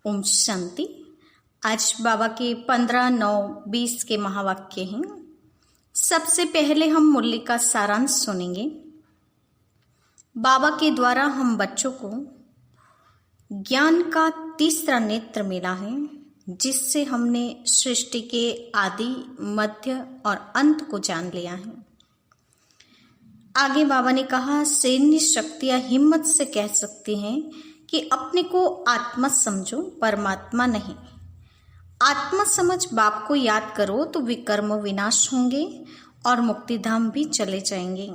ओम शांति। आज बाबा के 15-9-20 के महावाक्य हैं। सबसे पहले हम मुरली का सारांश सुनेंगे। बाबा के द्वारा हम बच्चों को ज्ञान का तीसरा नेत्र मिला है, जिससे हमने सृष्टि के आदि, मध्य और अंत को जान लिया है। आगे बाबा ने कहा, सैन्य शक्तियां हिम्मत से कह सकती हैं कि अपने को आत्मा समझो, परमात्मा नहीं। आत्मा समझ बाप को याद करो तो विकर्म विनाश होंगे और मुक्तिधाम भी चले जाएंगे।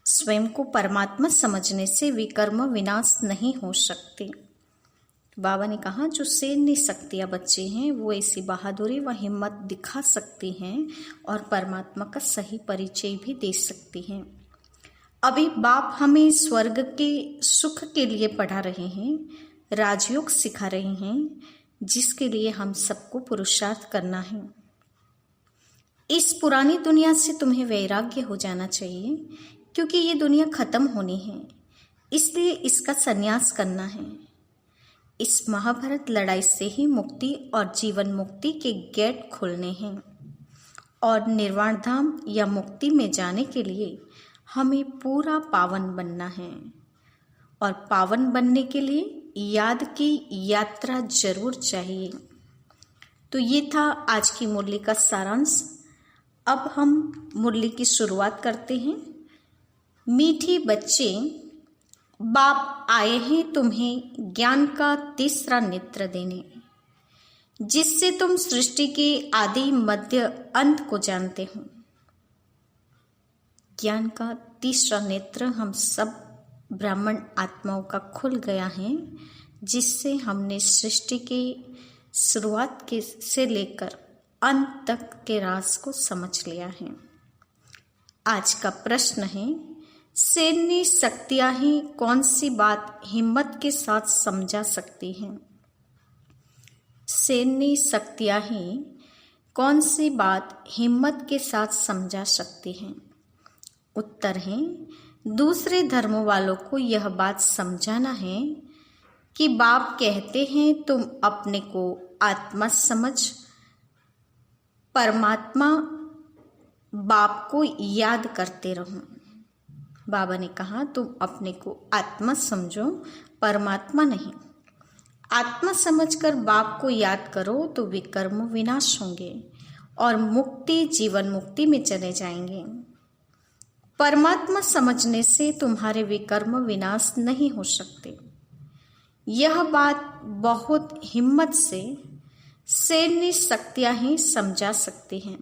स्वयं को परमात्मा समझने से विकर्म विनाश नहीं हो सकते। बाबा ने कहा, जो सैन्य शक्तियां बच्चे हैं वो ऐसी बहादुरी व हिम्मत दिखा सकती हैं और परमात्मा का सही परिचय भी दे सकती हैं। अभी बाप हमें स्वर्ग के सुख के लिए पढ़ा रहे हैं, राजयोग सिखा रहे हैं, जिसके लिए हम सबको पुरुषार्थ करना है। इस पुरानी दुनिया से तुम्हें वैराग्य हो जाना चाहिए, क्योंकि ये दुनिया खत्म होनी है, इसलिए इसका संन्यास करना है। इस महाभारत लड़ाई से ही मुक्ति और जीवन मुक्ति के गेट खुलने हैं और निर्वाण धाम या मुक्ति में जाने के लिए हमें पूरा पावन बनना है। और पावन बनने के लिए याद की यात्रा जरूर चाहिए। तो ये था आज की मुरली का सारांश। अब हम मुरली की शुरुआत करते हैं। मीठी बच्चे, बाप आए हैं तुम्हें ज्ञान का तीसरा नेत्र देने, जिससे तुम सृष्टि के आदि, मध्य, अंत को जानते हो। ज्ञान का तीसरा नेत्र हम सब ब्राह्मण आत्माओं का खुल गया है, जिससे हमने सृष्टि के शुरुआत के से लेकर अंत तक के राज को समझ लिया है। आज का प्रश्न है, सैन्य शक्तियां ही कौन सी बात हिम्मत के साथ समझा सकती हैं? सैन्य शक्तियां ही कौन सी बात हिम्मत के साथ समझा सकती हैं? उत्तर है, दूसरे धर्म वालों को यह बात समझाना है कि बाप कहते हैं तुम अपने को आत्मा समझ, परमात्मा बाप को याद करते रहो। बाबा ने कहा, तुम अपने को आत्मा समझो, परमात्मा नहीं। आत्मा समझकर बाप को याद करो तो विकर्म विनाश होंगे और मुक्ति, जीवन मुक्ति में चले जाएंगे। परमात्मा समझने से तुम्हारे विकर्म विनाश नहीं हो सकते। यह बात बहुत हिम्मत से सैन्य शक्तियां ही समझा सकती हैं।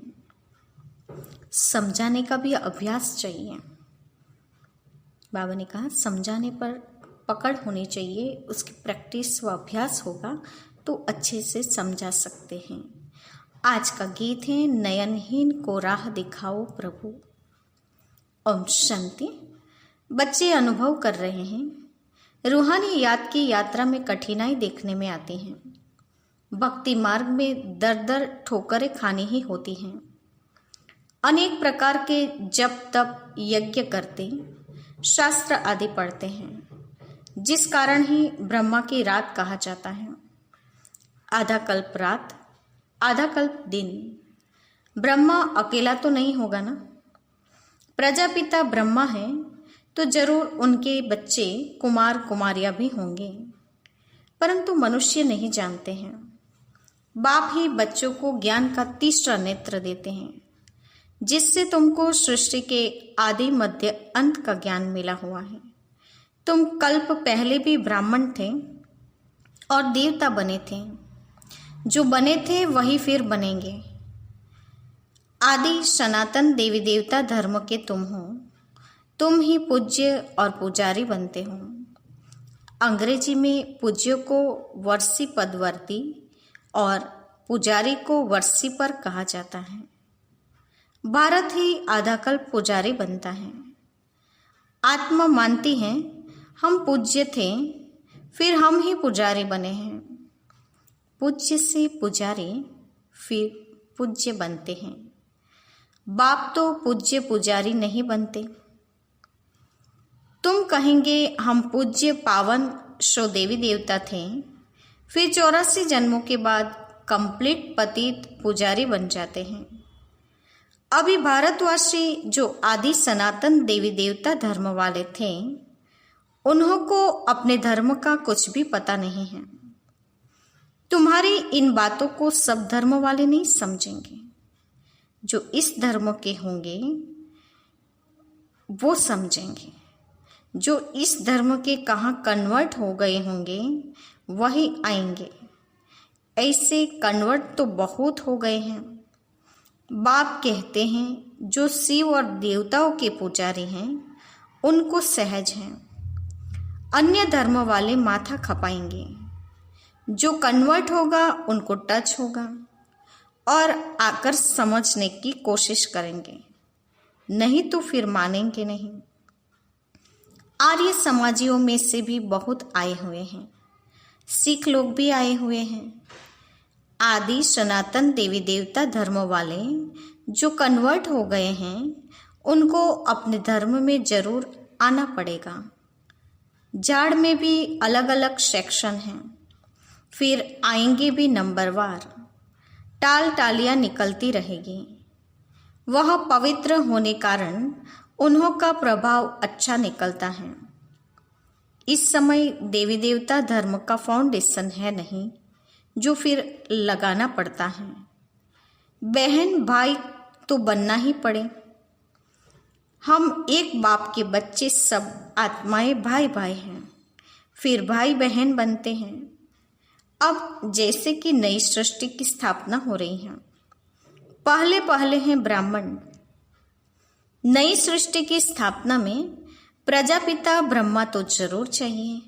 समझाने का भी अभ्यास चाहिए। बाबा ने कहा, समझाने पर पकड़ होनी चाहिए, उसकी प्रैक्टिस व अभ्यास होगा तो अच्छे से समझा सकते हैं। आज का गीत है, नयनहीन को राह दिखाओ प्रभु। ओम शांति। बच्चे अनुभव कर रहे हैं, रूहानी याद की यात्रा में कठिनाई देखने में आती है। भक्ति मार्ग में दर ठोकरें खानी ही होती हैं। अनेक प्रकार के जप तप यज्ञ करते, शास्त्र आदि पढ़ते हैं, जिस कारण ही ब्रह्मा की रात कहा जाता है। आधा कल्प रात, आधा कल्प दिन। ब्रह्मा अकेला तो नहीं होगा ना। प्रजापिता ब्रह्मा है तो जरूर उनके बच्चे कुमार कुमारियां भी होंगे, परंतु मनुष्य नहीं जानते हैं। बाप ही बच्चों को ज्ञान का तीसरा नेत्र देते हैं, जिससे तुमको सृष्टि के आदि, मध्य, अंत का ज्ञान मिला हुआ है। तुम कल्प पहले भी ब्राह्मण थे और देवता बने थे। जो बने थे वही फिर बनेंगे। आदि सनातन देवी देवता धर्म के तुम हो। तुम ही पूज्य और पुजारी बनते हो। अंग्रेजी में पूज्य को वर्षी पदवर्ती और पुजारी को वर्षी पर कहा जाता है। भारत ही आधा कल्प पुजारी बनता है। आत्मा मानती है हम पूज्य थे, फिर हम ही पुजारी बने हैं। पूज्य से पुजारी, फिर पूज्य बनते हैं। बाप तो पूज्य पुजारी नहीं बनते। तुम कहेंगे हम पूज्य पावन शो देवी देवता थे, फिर 84 जन्मों के बाद कंप्लीट पतित पुजारी बन जाते हैं। अभी भारतवासी जो आदि सनातन देवी देवता धर्म वाले थे, उन्हों को अपने धर्म का कुछ भी पता नहीं है। तुम्हारी इन बातों को सब धर्म वाले नहीं समझेंगे। जो इस धर्म के होंगे वो समझेंगे। जो इस धर्म के कहाँ कन्वर्ट हो गए होंगे वही आएंगे। ऐसे कन्वर्ट तो बहुत हो गए हैं। बाप कहते हैं जो शिव और देवताओं के पुजारी हैं उनको सहज हैं। अन्य धर्म वाले माथा खपाएंगे। जो कन्वर्ट होगा उनको टच होगा और आकर समझने की कोशिश करेंगे, नहीं तो फिर मानेंगे नहीं। आर्य समाजियों में से भी बहुत आए हुए हैं, सिख लोग भी आए हुए हैं। आदि सनातन देवी देवता धर्म वाले जो कन्वर्ट हो गए हैं उनको अपने धर्म में जरूर आना पड़ेगा। जाड़ में भी अलग अलग सेक्शन हैं, फिर आएंगे भी नंबरवार। टाल टालियाँ निकलती रहेगी। वह पवित्र होने कारण उन्हों का प्रभाव अच्छा निकलता है। इस समय देवी देवता धर्म का फाउंडेशन है नहीं, जो फिर लगाना पड़ता है। बहन भाई तो बनना ही पड़े। हम एक बाप के बच्चे, सब आत्माएं भाई भाई हैं, फिर भाई बहन बनते हैं। अब जैसे कि नई सृष्टि की स्थापना हो रही है, पहले पहले हैं ब्राह्मण। नई सृष्टि की स्थापना में प्रजापिता ब्रह्मा तो जरूर चाहिए।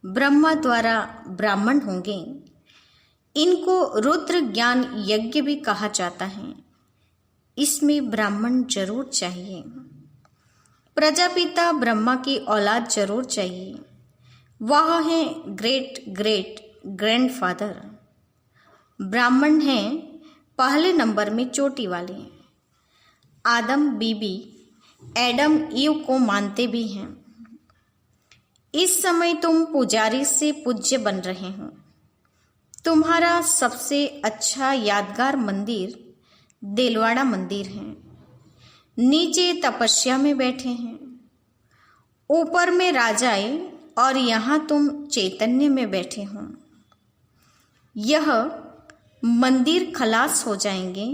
ब्रह्मा द्वारा ब्राह्मण होंगे। इनको रुद्र ज्ञान यज्ञ भी कहा जाता है। इसमें ब्राह्मण जरूर चाहिए। प्रजापिता ब्रह्मा की औलाद जरूर चाहिए। वह है ग्रेट ग्रेट ग्रैंडफादर। ब्राह्मण हैं पहले नंबर में चोटी वाले। आदम बीबी एडम ईव को मानते भी हैं। इस समय तुम पुजारी से पूज्य बन रहे हो। तुम्हारा सबसे अच्छा यादगार मंदिर देलवाड़ा मंदिर है। नीचे तपस्या में बैठे हैं, ऊपर में राजाए और यहाँ तुम चैतन्य में बैठे हो। यह मंदिर खलास हो जाएंगे,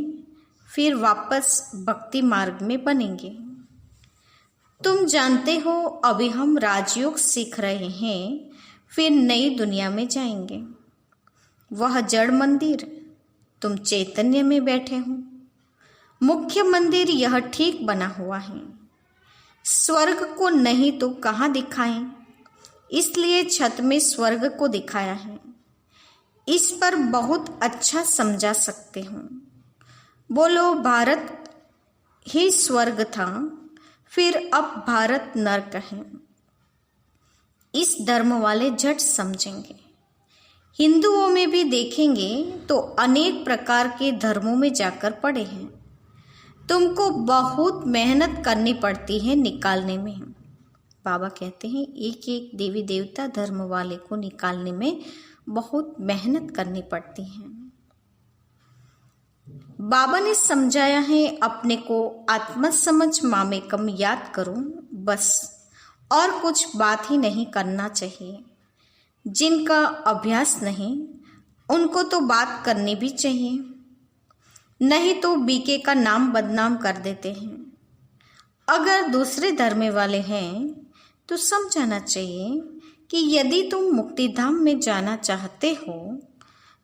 फिर वापस भक्ति मार्ग में बनेंगे। तुम जानते हो अभी हम राजयोग सीख रहे हैं, फिर नई दुनिया में जाएंगे। वह जड़ मंदिर, तुम चैतन्य में बैठे हो। मुख्य मंदिर यह ठीक बना हुआ है। स्वर्ग को नहीं तो कहाँ दिखाएं, इसलिए छत में स्वर्ग को दिखाया है। इस पर बहुत अच्छा समझा सकते हो। बोलो भारत ही स्वर्ग था, फिर अब भारत नरक है। इस धर्म वाले झट समझेंगे। हिंदुओं में भी देखेंगे तो अनेक प्रकार के धर्मों में जाकर पड़े हैं। तुमको बहुत मेहनत करनी पड़ती है निकालने में। बाबा कहते हैं एक एक देवी देवता धर्म वाले को निकालने में बहुत मेहनत करनी पड़ती है। बाबा ने समझाया है अपने को आत्मा समझ मामेकम याद करो, बस और कुछ बात ही नहीं करना चाहिए। जिनका अभ्यास नहीं उनको तो बात करनी भी चाहिए, नहीं तो बीके का नाम बदनाम कर देते हैं। अगर दूसरे धर्म वाले हैं तो समझाना चाहिए कि यदि तुम मुक्तिधाम में जाना चाहते हो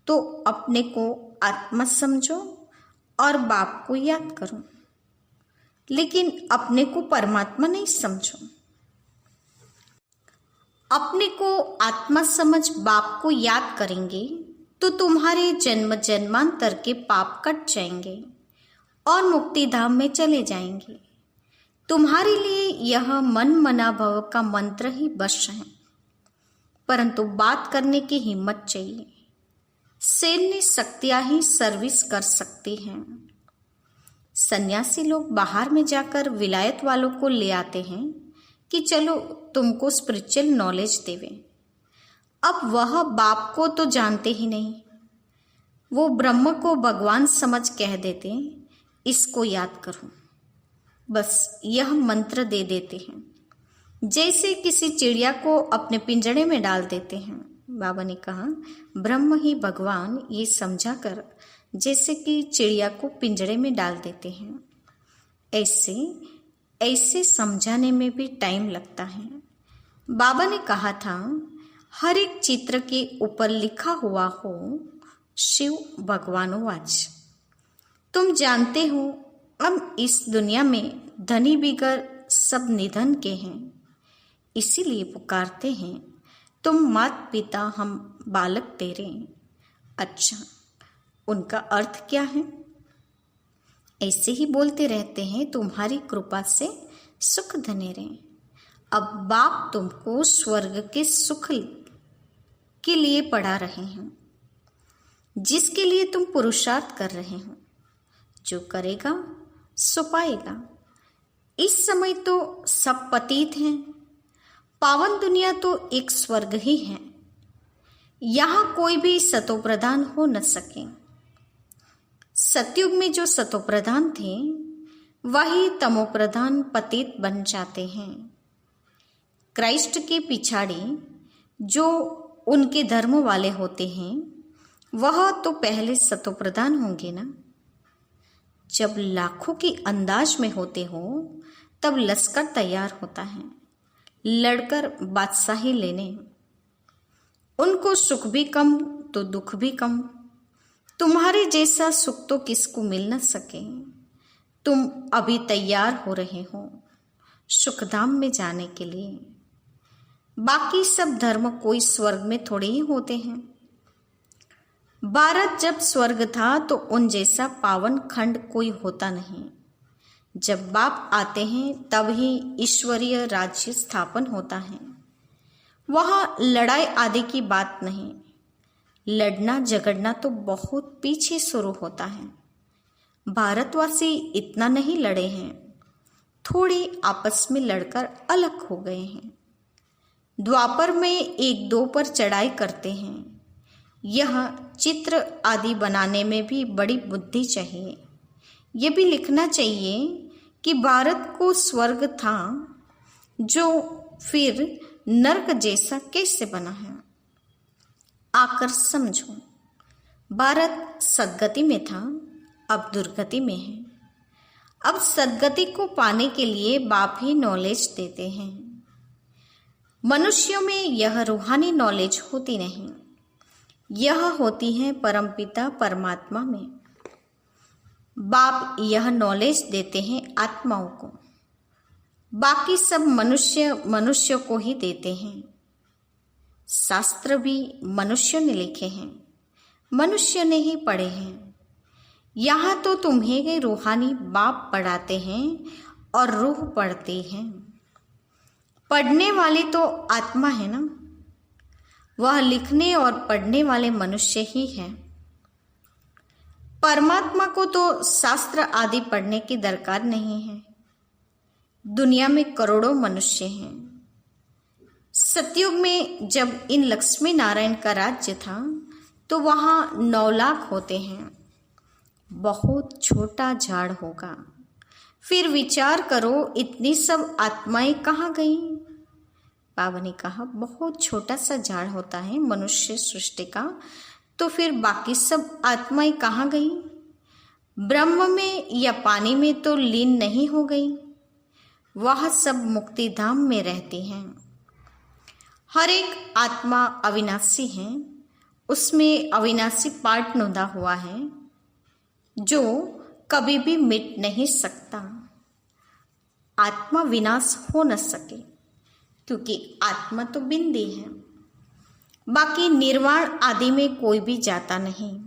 तो अपने को आत्मा समझो और बाप को याद करो, लेकिन अपने को परमात्मा नहीं समझो। अपने को आत्मा समझ बाप को याद करेंगे तो तुम्हारे जन्म जन्मांतर के पाप कट जाएंगे और मुक्तिधाम में चले जाएंगे। तुम्हारे लिए यह मन मना भव का मंत्र ही बस है, परंतु बात करने की हिम्मत चाहिए। सैन्य शक्तियां ही सर्विस कर सकती हैं। सन्यासी लोग बाहर में जाकर विलायत वालों को ले आते हैं कि चलो तुमको स्पिरिचुअल नॉलेज देवे। अब वह बाप को तो जानते ही नहीं, वो ब्रह्म को भगवान समझ कह देते, इसको याद करो, बस यह मंत्र दे देते हैं। जैसे किसी चिड़िया को अपने पिंजड़े में डाल देते हैं। बाबा ने कहा ब्रह्म ही भगवान ये समझा कर जैसे कि चिड़िया को पिंजड़े में डाल देते हैं, ऐसे समझाने में भी टाइम लगता है। बाबा ने कहा था हर एक चित्र के ऊपर लिखा हुआ हो शिव भगवानोवाच। तुम जानते हो अब इस दुनिया में धनी बिगर सब निधन के हैं, इसीलिए पुकारते हैं तुम मात पिता हम बालक तेरे। अच्छा, उनका अर्थ क्या है? ऐसे ही बोलते रहते हैं तुम्हारी कृपा से सुख धने रहे। अब बाप तुमको स्वर्ग के सुख के लिए पढ़ा रहे हैं, जिसके लिए तुम पुरुषार्थ कर रहे हो। जो करेगा सो पाएगा। इस समय तो सब पतित हैं, पावन दुनिया तो एक स्वर्ग ही है। यहाँ कोई भी सतोप्रधान हो न सके। सतयुग में जो सतोप्रधान थे वही तमोप्रधान पतित बन जाते हैं। क्राइस्ट के पिछाड़ी जो उनके धर्म वाले होते हैं वह तो पहले सतोप्रधान होंगे ना। जब लाखों की अंदाज में होते हो तब लश्कर तैयार होता है लड़कर बादशाही लेने। उनको सुख भी कम तो दुख भी कम। तुम्हारे जैसा सुख तो किसको मिल न सके। तुम अभी तैयार हो रहे हो सुखधाम में जाने के लिए। बाकी सब धर्म कोई स्वर्ग में थोड़े ही होते हैं। भारत जब स्वर्ग था तो उन जैसा पावन खंड कोई होता नहीं। जब बाप आते हैं तब ही ईश्वरीय राज्य स्थापन होता है। वहाँ लड़ाई आदि की बात नहीं। लड़ना झगड़ना तो बहुत पीछे शुरू होता है। भारतवासी इतना नहीं लड़े हैं, थोड़े आपस में लड़कर अलग हो गए हैं। द्वापर में एक दो पर चढ़ाई करते हैं। यह चित्र आदि बनाने में भी बड़ी बुद्धि चाहिए। ये भी लिखना चाहिए कि भारत को स्वर्ग था जो फिर नर्क जैसा कैसे बना है। आकर समझो, भारत सद्गति में था, अब दुर्गति में है। अब सद्गति को पाने के लिए बाप ही नॉलेज देते हैं। मनुष्यों में यह रूहानी नॉलेज होती नहीं, यह होती है परमपिता परमात्मा में। बाप यह नॉलेज देते हैं आत्माओं को, बाकी सब मनुष्य को ही देते हैं। शास्त्र भी मनुष्य ने लिखे हैं, मनुष्य ने ही पढ़े हैं। यहाँ तो तुम्हें रूहानी बाप पढ़ाते हैं और रूह पढ़ते हैं। पढ़ने वाली तो आत्मा है ना, वह लिखने और पढ़ने वाले मनुष्य ही हैं। परमात्मा को तो शास्त्र आदि पढ़ने की दरकार नहीं है। दुनिया में करोड़ों मनुष्य हैं। सतयुग में जब इन लक्ष्मी नारायण का राज्य था तो वहाँ 9 लाख होते हैं। बहुत छोटा झाड़ होगा। फिर विचार करो इतनी सब आत्माएं कहाँ गई। बाबा ने कहा बहुत छोटा सा झाड़ होता है मनुष्य सृष्टि का, तो फिर बाकी सब आत्माएं कहाँ गई। ब्रह्म में या पानी में तो लीन नहीं हो गई, वह सब मुक्ति धाम में रहती हैं। हर एक आत्मा अविनाशी है, उसमें अविनाशी पार्ट नोंदा हुआ है जो कभी भी मिट नहीं सकता। आत्मा विनाश हो न सके क्योंकि आत्मा तो बिंदी है। बाकी निर्वाण आदि में कोई भी जाता नहीं,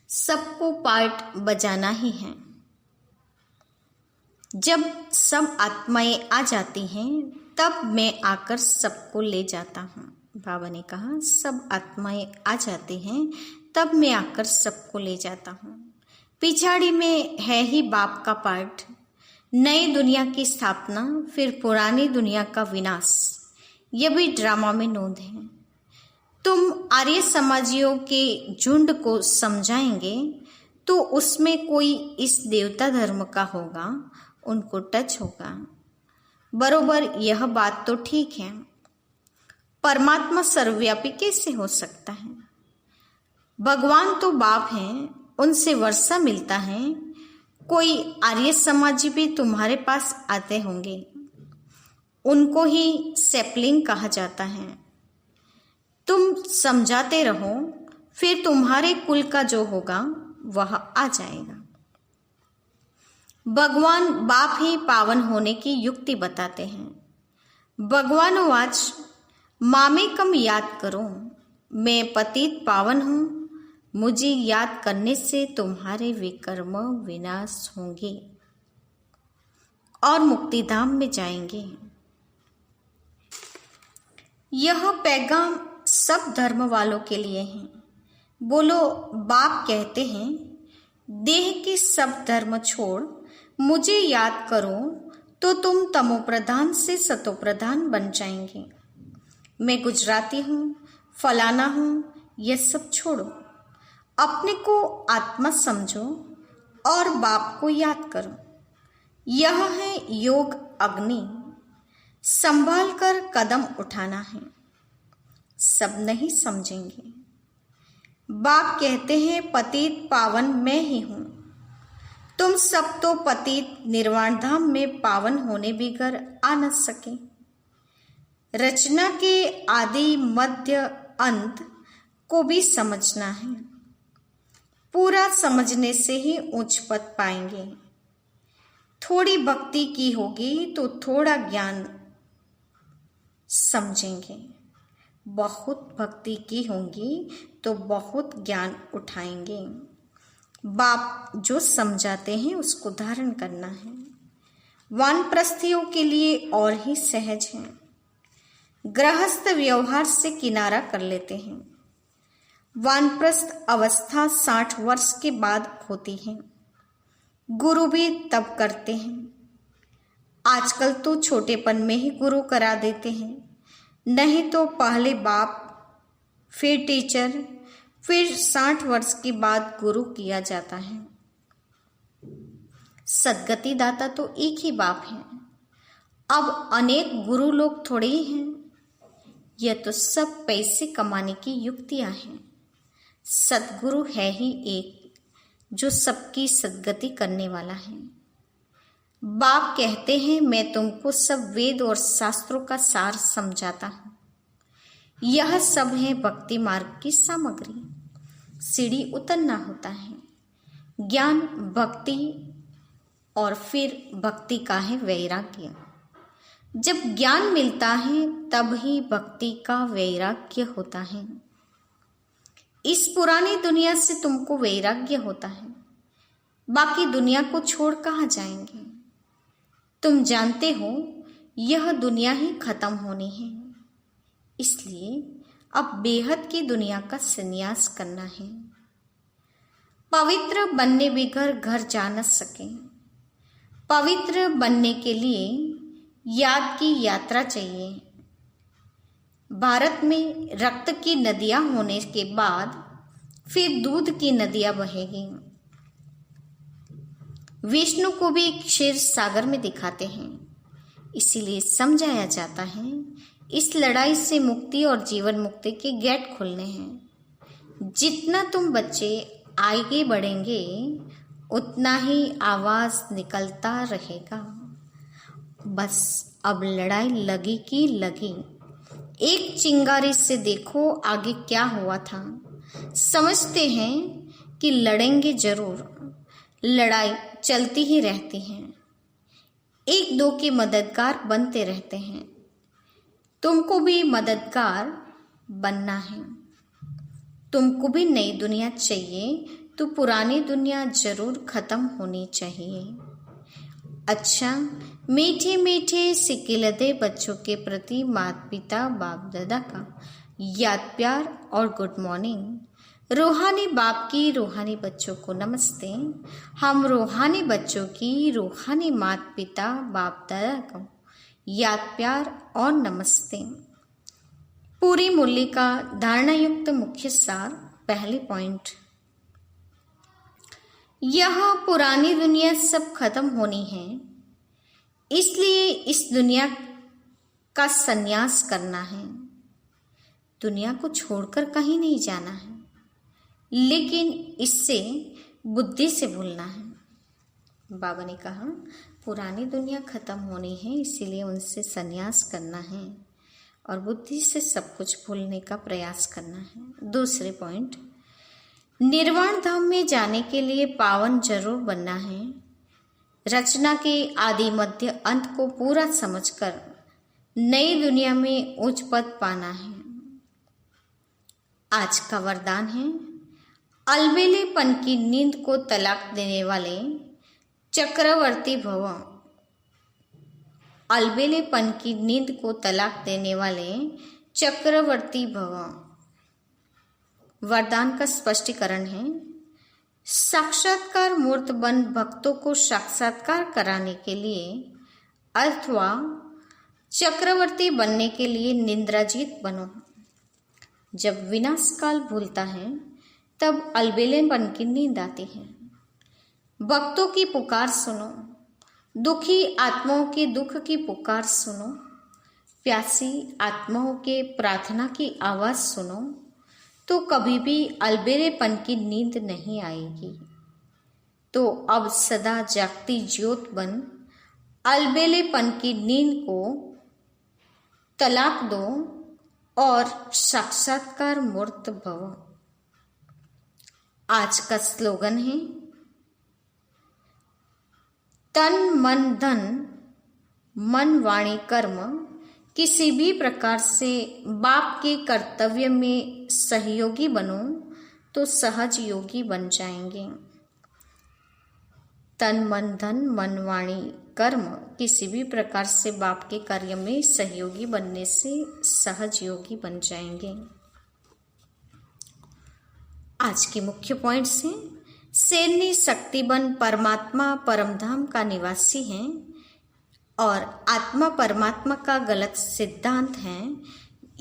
सबको पार्ट बजाना ही है। जब सब आत्माएं आ जाती हैं तब मैं आकर सबको ले जाता हूँ। बाबा ने कहा सब आत्माएं आ जाती हैं तब मैं आकर सबको ले जाता हूँ। पिछाड़ी में है ही बाप का पार्ट, नई दुनिया की स्थापना, फिर पुरानी दुनिया का विनाश। यह भी ड्रामा में नोंद है। तुम आर्य समाजियों के झुंड को समझाएंगे तो उसमें कोई इस देवता धर्म का होगा, उनको टच होगा। बरोबर, यह बात तो ठीक है। परमात्मा सर्वव्यापी कैसे हो सकता है? भगवान तो बाप हैं, उनसे वर्षा मिलता है। कोई आर्य समाजी भी तुम्हारे पास आते होंगे, उनको ही सैपलिंग कहा जाता है। तुम समझाते रहो, फिर तुम्हारे कुल का जो होगा वह आ जाएगा। भगवान बाप ही पावन होने की युक्ति बताते हैं। भगवानवाच मामेकम याद करो, मैं पतित पावन हूँ, मुझे याद करने से तुम्हारे विकर्म विनाश होंगे और मुक्तिधाम में जाएंगे। यह पैगाम सब धर्म वालों के लिए है। बोलो, बाप कहते हैं, देह के सब धर्म छोड़ मुझे याद करो तो तुम तमोप्रधान से सतोप्रधान बन जाएंगे। मैं गुजराती हूँ, फलाना हूँ, यह सब छोड़ो, अपने को आत्मा समझो और बाप को याद करो। यह है योग अग्नि, संभाल कर कदम उठाना है। सब नहीं समझेंगे। बाप कहते हैं, पतित पावन मैं ही हूं। तुम सब तो पतित निर्वाण धाम में पावन होने बगैर आ न सके। रचना के आदि मध्य अंत को भी समझना है। पूरा समझने से ही उच्च पद पाएंगे। थोड़ी भक्ति की होगी तो थोड़ा ज्ञान समझेंगे, बहुत भक्ति की होगी तो बहुत ज्ञान उठाएंगे। बाप जो समझाते हैं उसको धारण करना है। वानप्रस्थियों के लिए और ही सहज है। गृहस्थ व्यवहार से किनारा कर लेते हैं। वानप्रस्थ अवस्था 60 वर्ष के बाद होती है। गुरु भी तब करते हैं। आजकल तो छोटेपन में ही गुरु करा देते हैं, नहीं तो पहले बाप, फिर टीचर, फिर 60 वर्ष के बाद गुरु किया जाता है। सद्गति दाता तो एक ही बाप है। अब अनेक गुरु लोग थोड़े ही हैं। यह तो सब पैसे कमाने की युक्तियां हैं। सद्गुरु है ही एक, जो सबकी सद्गति करने वाला है। बाप कहते हैं, मैं तुमको सब वेद और शास्त्रों का सार समझाता हूँ। यह सब है भक्ति मार्ग की सामग्री। सीढ़ी उतरना होता है। ज्ञान, भक्ति और फिर भक्ति का है वैराग्य। जब ज्ञान मिलता है तब ही भक्ति का वैराग्य होता है। इस पुरानी दुनिया से तुमको वैराग्य होता है। बाकी दुनिया को छोड़ कहाँ जाएंगे? तुम जानते हो यह दुनिया ही खत्म होनी है, इसलिए अब बेहद की दुनिया का संन्यास करना है। पवित्र बनने बगैर घर जा न सके। पवित्र बनने के लिए याद की यात्रा चाहिए। भारत में रक्त की नदियां होने के बाद फिर दूध की नदियां बहेगी। विष्णु को भी क्षीर सागर में दिखाते हैं, इसीलिए समझाया जाता है इस लड़ाई से मुक्ति और जीवन मुक्ति के गेट खुलने हैं। जितना तुम बच्चे आगे बढ़ेंगे उतना ही आवाज निकलता रहेगा। बस अब लड़ाई लगी की लगी। एक चिंगारी से देखो आगे क्या हुआ था। समझते हैं कि लड़ेंगे जरूर। लड़ाई चलती ही रहती है। एक दो के मददगार बनते रहते हैं। तुमको भी मददगार बनना है। तुमको भी नई दुनिया चाहिए तो पुरानी दुनिया जरूर खत्म होनी चाहिए। अच्छा, मीठे मीठे सिकिलते बच्चों के प्रति माता पिता बाप दादा का याद प्यार और गुड मॉर्निंग। रूहानी बाप की रूहानी बच्चों को नमस्ते। हम रूहानी बच्चों की रूहानी माता पिता बाप दादा को याद प्यार और नमस्ते। पूरी मूल्य का धारणा युक्त मुख्य सार। पहले पॉइंट, यह पुरानी दुनिया सब खत्म होनी है, इसलिए इस दुनिया का संन्यास करना है। दुनिया को छोड़कर कहीं नहीं जाना है, लेकिन इससे बुद्धि से भूलना है। बाबा ने कहा पुरानी दुनिया खत्म होनी है, इसीलिए उनसे संन्यास करना है और बुद्धि से सब कुछ भूलने का प्रयास करना है। दूसरे पॉइंट, निर्वाण धाम में जाने के लिए पावन जरूर बनना है। रचना के आदि मध्य अंत को पूरा समझकर नई दुनिया में उच्च पद पाना है। आज का वरदान है, अलबेलेपन की नींद को तलाक देने वाले चक्रवर्ती भव। अलबेलेपन की नींद को तलाक देने वाले चक्रवर्ती भव। वरदान का स्पष्टीकरण है, साक्षात्कार मूर्त बन भक्तों को साक्षात्कार कराने के लिए अथवा चक्रवर्ती बनने के लिए निंद्राजीत बनो। जब विनाश काल भूलता है तब अलबेलेपन की नींद आती है। भक्तों की पुकार सुनो, दुखी आत्माओं के दुख की पुकार सुनो, प्यासी आत्माओं के प्रार्थना की आवाज सुनो, तो कभी भी अलबेलेपन की नींद नहीं आएगी। तो अब सदा जागती ज्योत बन अलबेलेपन की नींद को तलाक दो और साक्षात्कार मूर्त भव। आज का स्लोगन है, तन मन धन मन वाणी कर्म किसी भी प्रकार से बाप के कर्तव्य में सहयोगी बनो तो सहज योगी बन जाएंगे। तन मन धन मन वाणी कर्म किसी भी प्रकार से बाप के कार्य में सहयोगी बनने से सहज योगी बन जाएंगे। आज के मुख्य पॉइंट्स हैं, शेरनी शक्तिबन परमात्मा परमधाम का निवासी है और आत्मा परमात्मा का गलत सिद्धांत है।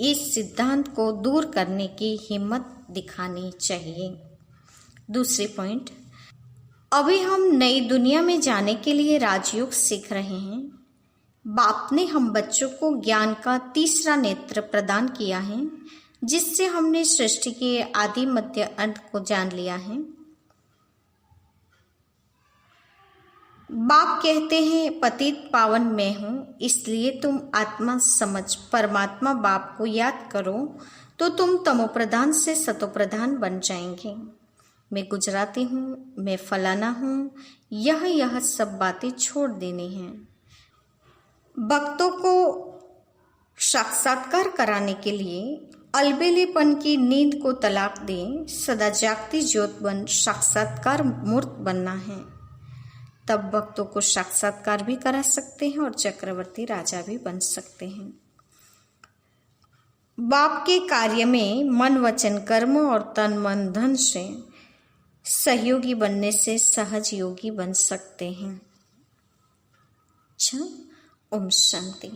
इस सिद्धांत को दूर करने की हिम्मत दिखानी चाहिए। दूसरे पॉइंट, अभी हम नई दुनिया में जाने के लिए राजयोग सीख रहे हैं। बाप ने हम बच्चों को ज्ञान का तीसरा नेत्र प्रदान किया है, जिससे हमने सृष्टि के आदि मध्य अंत को जान लिया है। बाप कहते हैं, पतित पावन मैं हूँ, इसलिए तुम आत्मा समझ परमात्मा बाप को याद करो तो तुम तमोप्रधान से सतोप्रधान बन जाएंगे। मैं गुजराती हूँ, मैं फलाना हूँ, यह सब बातें छोड़ देनी हैं। भक्तों को साक्षात्कार कराने के लिए अलबेलेपन की नींद को तलाक दें, सदा जागती ज्योत बन साक्षात्कार मूर्त बनना है। तब भक्तों को साक्षात्कार भी करा सकते हैं और चक्रवर्ती राजा भी बन सकते हैं। बाप के कार्य में मन वचन कर्म और तन मन धन से सहयोगी बनने से सहज योगी बन सकते हैं। अच्छा, ओम शांति।